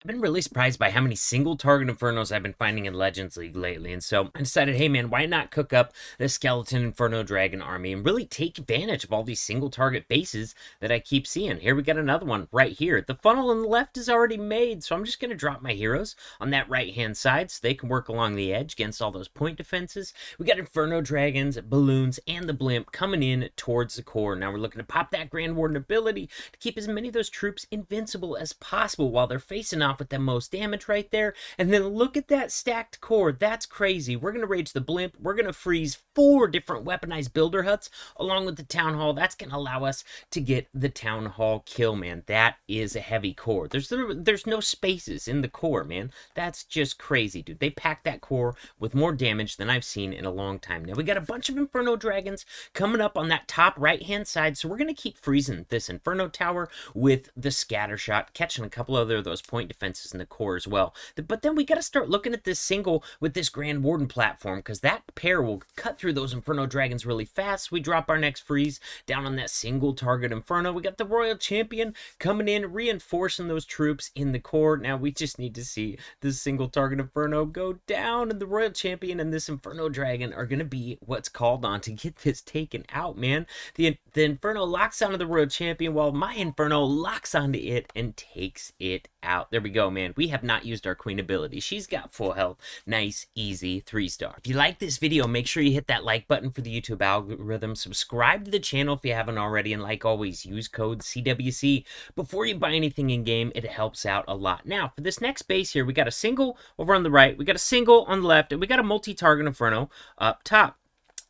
I've been really surprised by how many single target Infernos I've been finding in Legends League lately, and so I decided, hey man, why not cook up the Skeleton Inferno Dragon army and really take advantage of all these single target bases that I keep seeing. Here we got another one right here. The funnel on the left is already made, so I'm just going to drop my heroes on that right-hand side so they can work along the edge against all those point defenses. We got Inferno Dragons, Balloons, and the Blimp coming in towards the core. Now we're looking to pop that Grand Warden ability to keep as many of those troops invincible as possible while they're facing off with the most damage right there. And then look at that stacked core. That's crazy. We're going to rage the Blimp. We're going to freeze 4 different weaponized builder huts along with the Town Hall. That's going to allow us to get the Town Hall kill, man. That is a heavy core. There's no spaces in the core, man. That's just crazy, dude. They packed that core with more damage than I've seen in a long time. Now, we got a bunch of Inferno Dragons coming up on that top right-hand side, so we're going to keep freezing this Inferno Tower with the Scatter Shot, catching a couple other of those point defenses in the core as well. But then we got to start looking at this single with this Grand Warden platform, because that pair will cut through those Inferno Dragons really fast. We drop our next freeze down on that single target Inferno. We got the Royal Champion coming in, reinforcing those troops in the core. Now we just need to see this single target Inferno go down, and the Royal Champion and this Inferno Dragon are going to be what's called on to get this taken out, man. The Inferno locks onto the Royal Champion while my Inferno locks onto it and takes it out. There we go, man. We have not used our Queen ability. She's got full health. Nice, easy 3-star. If you like this video, make sure you hit that like button for the YouTube algorithm. Subscribe to the channel if you haven't already. And like always, use code CWC before you buy anything in game. It helps out a lot. Now, for this next base here, we got a single over on the right. We got a single on the left. And we got a multi-target Inferno up top.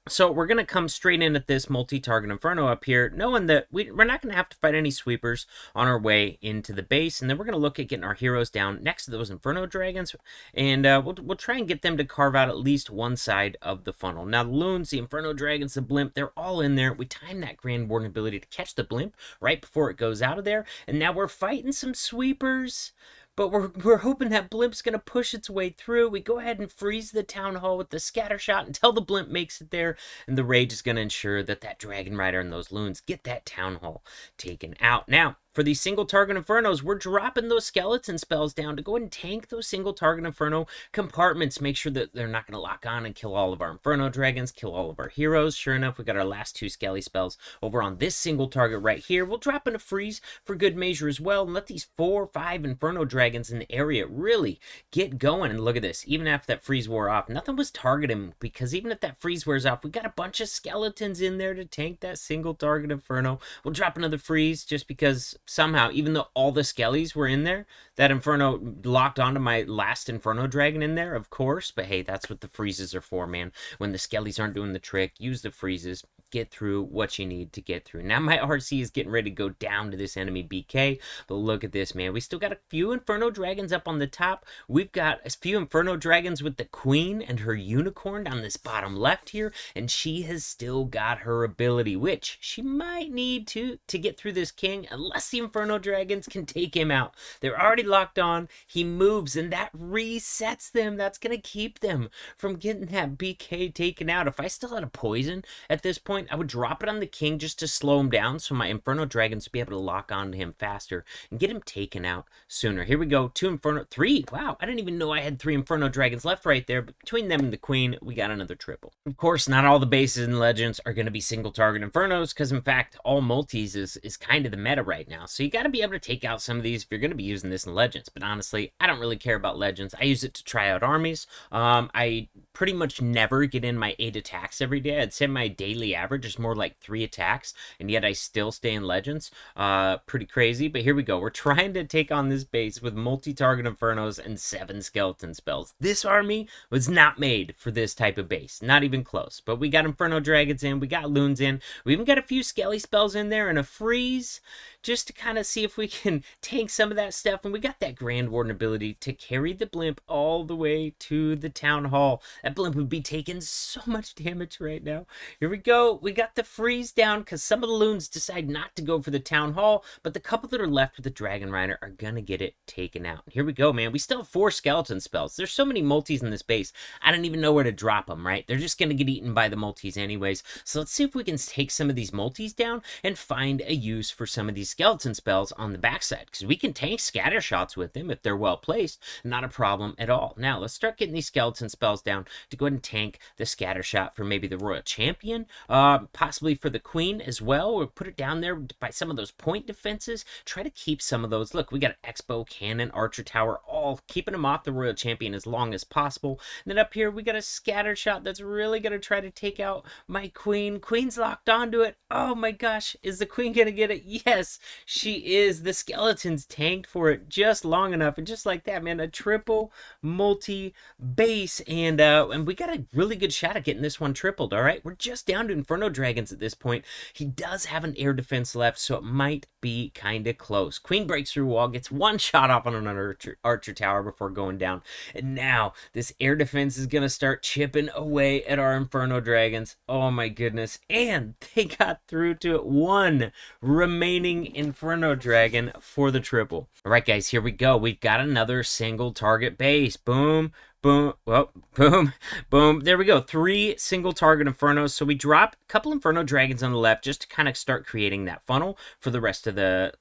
So we're going to come straight in at this multi-target Inferno up here, knowing that we're not going to have to fight any sweepers on our way into the base. And then we're going to look at getting our heroes down next to those Inferno Dragons. And we'll try and get them to carve out at least one side of the funnel. Now, the Loons, the Inferno Dragons, the Blimp, they're all in there. We time that Grand Warden ability to catch the Blimp right before it goes out of there. And now we're fighting some sweepers. But we're hoping that Blimp's going to push its way through. We go ahead and freeze the Town Hall with the Scatter Shot until the Blimp makes it there. And the Rage is going to ensure that that Dragon Rider and those Loons get that Town Hall taken out. Now, for these single target Infernos, we're dropping those skeleton spells down to go ahead and tank those single target Inferno compartments. Make sure that they're not going to lock on and kill all of our Inferno Dragons, kill all of our heroes. Sure enough, we got our last 2 skelly spells over on this single target right here. We'll drop in a freeze for good measure as well and let these 4 or 5 Inferno Dragons in the area really get going. And look at this, even after that freeze wore off, nothing was targeting, because even if that freeze wears off, we got a bunch of skeletons in there to tank that single target Inferno. We'll drop another freeze just because somehow, even though all the skellies were in there, that Inferno locked onto my last Inferno Dragon in there, of course. But hey, that's what the freezes are for, man. When the skellies aren't doing the trick, use the freezes. Get through what you need to get through. Now my RC is getting ready to go down to this enemy BK, but look at this, man. We still got a few Inferno Dragons up on the top. We've got a few Inferno Dragons with the Queen and her Unicorn down this bottom left here, and she has still got her ability, which she might need to get through this King, unless the Inferno Dragons can take him out. They're already locked on. He moves, and that resets them. That's going to keep them from getting that BK taken out. If I still had a poison at this point, I would drop it on the King just to slow him down so my Inferno Dragons would be able to lock onto him faster and get him taken out sooner. Here we go. 3. Wow, I didn't even know I had 3 Inferno Dragons left right there, but between them and the Queen, we got another triple. Of course, not all the bases in Legends are going to be single target Infernos, because in fact, all multis is kind of the meta right now. So you got to be able to take out some of these if you're going to be using this in Legends. But honestly, I don't really care about Legends. I use it to try out armies. I pretty much never get in my 8 attacks every day. I'd say my daily average is more like 3 attacks, and yet I still stay in Legends. Pretty crazy, but here we go. We're trying to take on this base with multi-target Infernos and 7 skeleton spells. This army was not made for this type of base. Not even close. But we got Inferno Dragons in, we got Loons in, we even got a few Skelly spells in there and a freeze, just to kind of see if we can tank some of that stuff. And we got that Grand Warden ability to carry the Blimp all the way to the Town Hall. That Blimp would be taking so much damage right now. Here we go. We got the freeze down because some of the Loons decide not to go for the Town Hall, but the couple that are left with the Dragon Rider are gonna get it taken out. Here we go, man. We still have 4 skeleton spells. There's so many multis in this base, I don't even know where to drop them, right? They're just gonna get eaten by the multis anyways. So let's see if we can take some of these multis down and find a use for some of these these skeleton spells on the backside, because we can tank scatter shots with them if they're well placed. Not a problem at all. Now, let's start getting these skeleton spells down to go ahead and tank the scatter shot for maybe the royal champion, possibly for the queen as well, or put it down there by some of those point defenses. Try to keep some of those. Look, we got an X-bow, cannon, archer tower, all keeping them off the royal champion as long as possible. And then up here, we got a scatter shot that's really going to try to take out my queen. Queen's locked onto it. Oh my gosh, is the queen going to get it? Yes, she is. The skeleton's tanked for it just long enough, and just like that, man, a triple multi-base, and we got a really good shot at getting this one tripled. All right, we're just down to Inferno Dragons at this point. He does have an air defense left, so it might be kind of close. Queen breaks through wall, gets one shot off on an archer tower before going down, and now this air defense is gonna start chipping away at our Inferno Dragons. Oh my goodness, and they got through to it. One remaining Inferno Dragon for the triple. All right, guys, here we go. We've got another single target base. Boom, boom, well, boom, boom. There we go. 3 single target Infernos. So we drop a couple Inferno Dragons on the left just to kind of start creating that funnel for the rest of the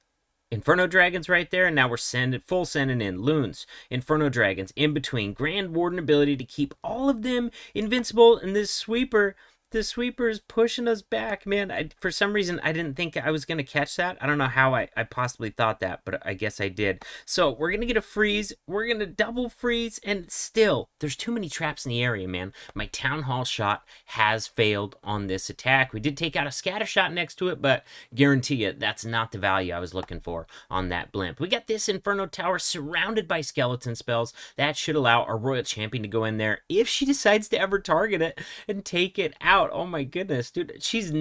Inferno Dragons right there. And now we're sending in Loons, Inferno Dragons in between. Grand Warden ability to keep all of them invincible. And this sweeper, the sweeper is pushing us back, man. For some reason, I didn't think I was going to catch that. I don't know how I possibly thought that, but I guess I did. So we're going to get a freeze. We're going to double freeze, and still, there's too many traps in the area, man. My Town Hall shot has failed on this attack. We did take out a scatter shot next to it, but guarantee you, that's not the value I was looking for on that blimp. We got this Inferno Tower surrounded by skeleton spells. That should allow our Royal Champion to go in there if she decides to ever target it and take it out. Oh my goodness, dude. She's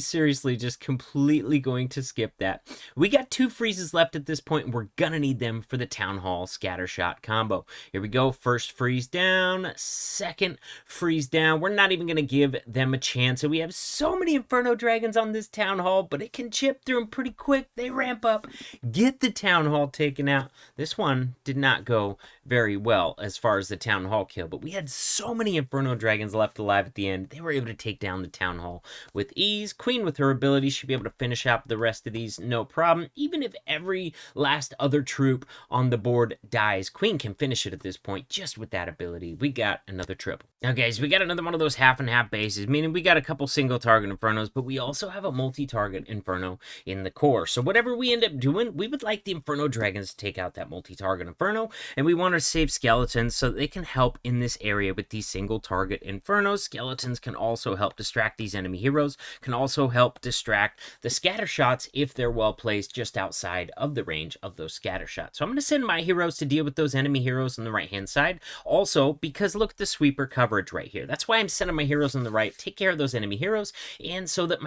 seriously just completely going to skip that. We got 2 freezes left at this point, and we're gonna need them for the Town Hall scatter shot combo. Here we go. First freeze down, second freeze down. We're not even gonna give them a chance. And we have so many Inferno Dragons on this Town Hall, but it can chip through them pretty quick. They ramp up, get the Town Hall taken out. This one did not go very well as far as the Town Hall kill, but we had so many Inferno Dragons left alive at the end. They were able to take down the Town Hall with ease. Queen, with her ability, should be able to finish up the rest of these no problem. Even if every last other troop on the board dies, Queen can finish it at this point just with that ability. We got another triple. Now, guys, we got another one of those half and half bases, meaning we got a couple single target Infernos, but we also have a multi-target Inferno in the core. So whatever we end up doing, we would like the Inferno Dragons to take out that multi-target Inferno, and we want to save skeletons so that they can help in this area with these single target Infernos. Skeletons can also help distract these enemy heroes, can also help distract the scatter shots if they're well placed just outside of the range of those scatter shots. So I'm going to send my heroes to deal with those enemy heroes on the right hand side. Also, because look at the sweeper coverage right here. That's why I'm sending my heroes on the right. Take care of those enemy heroes, and so that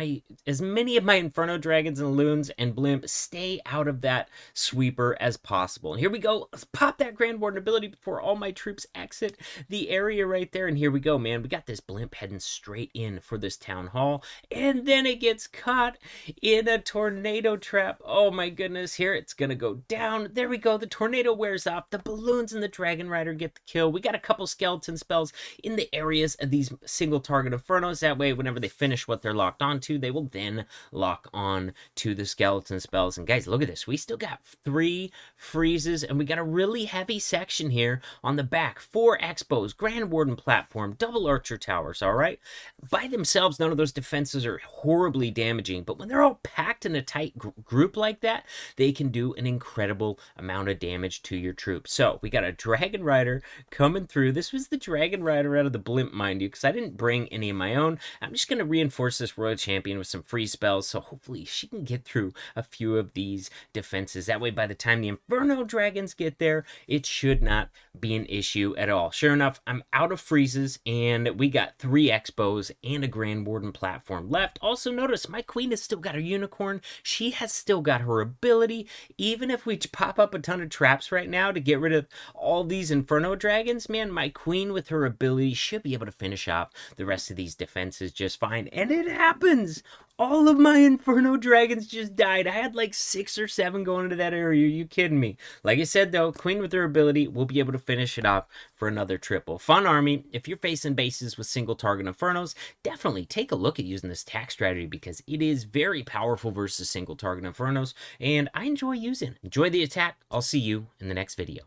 as many of my Inferno Dragons and Loons and Blimp stay out of that sweeper as possible. And here we go. Let's pop that Grand Warden ability before all my troops exit the area right there. And here we go, man. We got this Blimp heading straight in for this Town Hall, and then it gets caught in a tornado trap. Oh my goodness, here it's gonna go down. There we go. The tornado wears off. The balloons and the Dragon Rider get the kill. We got a couple skeleton spells in the areas of these single target Infernos. That way, whenever they finish what they're locked onto, they will then lock on to the skeleton spells. And guys, look at this. We still got 3 freezes, and we got a really heavy section here on the back. 4 Expos, Grand Warden platform, double archer towers. All right, by themselves, none of those defenses are horribly damaging, but when they're all packed in a tight group like that, they can do an incredible amount of damage to your troops. So we got a Dragon Rider coming through. This was the Dragon Rider out of the Blimp, mind you, because I didn't bring any of my own. I'm just going to reinforce this Royal Champion with some free spells, so hopefully she can get through a few of these defenses. That way, by the time the Inferno Dragons get there, it should not be an issue at all. Sure enough, I'm out of freezes, and we got 3 Expos and a Grand Warden platform left. Also, notice my Queen has still got her Unicorn. She has still got her ability. Even if we pop up a ton of traps right now to get rid of all these Inferno Dragons, man, my Queen with her ability should be able to finish off the rest of these defenses just fine. And it happens! all of my Inferno dragons just died. I had like 6 or 7 going into that area. Are you kidding me? Like I said though, Queen with her ability will be able to finish it off for another triple. Fun army. If you're facing bases with single target Infernos, definitely take a look at using this attack strategy because it is very powerful versus single target Infernos, and I enjoy using it. Enjoy the attack. I'll see you in the next video.